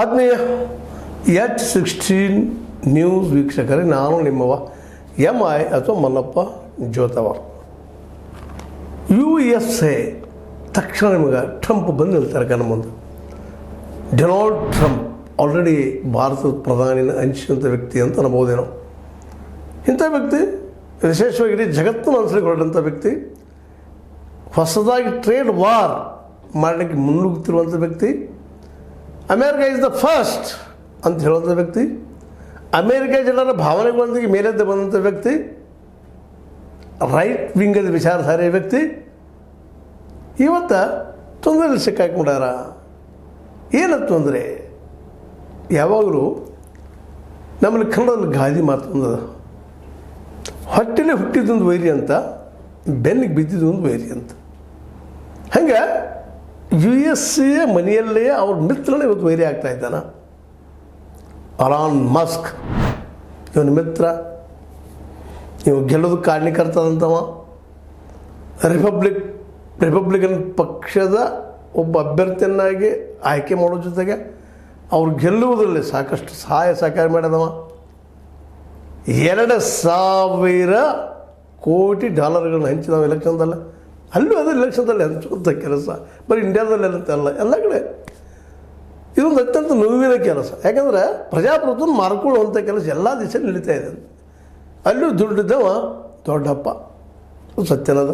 ಆತ್ಮೀಯ H16 news ವೀಕ್ಷಕರೇ, ನಾನು ನಿಮ್ಮವ MI ಅಥವಾ ಮಲ್ಲಪ್ಪ ಜೋತವ. USA ತಕ್ಷಣ ನಿಮಗೆ ಟ್ರಂಪ್ ಬಂದು ನಿಲ್ತಾರೆ ಕಣ್ಣ ಮುಂದೆ. ಡೊನಾಲ್ಡ್ ಟ್ರಂಪ್ ಆಲ್ರೆಡಿ ಭಾರತದ ಪ್ರಧಾನಿನ ಹಂಚಿದಂಥ ವ್ಯಕ್ತಿ ಅಂತ ಅನ್ಬೋದೇನೋ. ಇಂಥ ವ್ಯಕ್ತಿ ವಿಶೇಷವಾಗಿ ಇಡೀ ಜಗತ್ತನ್ನು ಅನುಸರಿಸಿಕೊಂಡಂಥ ವ್ಯಕ್ತಿ, ಹೊಸದಾಗಿ ಟ್ರೇಡ್ ವಾರ್ ಮಾಡಲಿಕ್ಕೆ ಮುನ್ನುಗ್ಗುತ್ತಿರುವಂಥ ವ್ಯಕ್ತಿ, ಅಮೇರಿಕಾ ಈಸ್ ದ ಫಸ್ಟ್ ಅಂತ ಹೇಳುವಂಥ ವ್ಯಕ್ತಿ, ಅಮೇರಿಕಾ ಜನರ ಭಾವನೆಗಳೊಂದಿಗೆ ಮೇಲೆದ್ದು ಬಂದಂಥ ವ್ಯಕ್ತಿ, ರೈಟ್ ವಿಂಗದ ವಿಚಾರಧಾರೆಯ ವ್ಯಕ್ತಿ ಇವತ್ತು ತೊಂದರೆಯಲ್ಲಿ ಸಿಕ್ಕಾಕೊಂಡಾರ. ಏನಂತ ತೊಂದರೆ? ಯಾವಾಗಲೂ ನಮ್ಮಲ್ಲಿ ಕನ್ನಡದಲ್ಲಿ ಗಾದಿ ಮಾತೊಂದದ, ಹೊಟ್ಟೆಲೇ ಹುಟ್ಟಿದ್ದೊಂದು ವೈರಿ ಅಂತ, ಬೆನ್ನಿಗೆ ಬಿದ್ದಿದ್ದೊಂದು ವೈರಿ ಅಂತ. ಹಂಗೆ USA ಮನೆಯಲ್ಲೇ ಅವ್ರ ಮಿತ್ರನೇ ಇವತ್ತು ವೈರಿ ಆಗ್ತಾ ಇದ್ದಾನ. ಅಲಾನ್ ಮಸ್ಕ್ ಇವನ ಮಿತ್ರ, ಇವು ಗೆಲ್ಲೋದಕ್ಕೆ ಕಾರಣೀಕರ್ತದಂಥವ. ರಿಪಬ್ಲಿಕನ್ ಪಕ್ಷದ ಒಬ್ಬ ಅಭ್ಯರ್ಥಿಯನ್ನಾಗಿ ಆಯ್ಕೆ ಮಾಡೋ ಜೊತೆಗೆ ಅವ್ರು ಗೆಲ್ಲುವುದರಲ್ಲಿ ಸಾಕಷ್ಟು ಸಹಾಯ ಸಹಕಾರ ಮಾಡಿದವ. $2,000 ಕೋಟಿ ಹಂಚಿದವ ಎಲೆಕ್ಷನ್ದಲ್ಲ. ಅಲ್ಲೂ ಅದು ಎಲೆಕ್ಷನ್ದಲ್ಲಿ ಹಂಚುವಂಥ ಕೆಲಸ ಬರೀ ಇಂಡಿಯಾದಲ್ಲಿ ಅಲ್ಲ, ಎಲ್ಲ ಕಡೆ ಇದೊಂದು ಅತ್ಯಂತ ನೋವಿನ ಕೆಲಸ. ಯಾಕಂದರೆ ಪ್ರಜಾಪ್ರಭುತ್ವವನ್ನು ಮಾರ್ಕೊಳ್ಳುವಂಥ ಕೆಲಸ ಎಲ್ಲ ದಿಶೆಯಲ್ಲಿ ನಡೀತಾ ಇದೆ. ಅಲ್ಲೂ ದುಡ್ಡಿದ್ದವ ದೊಡ್ಡಪ್ಪ, ಸತ್ಯನದ.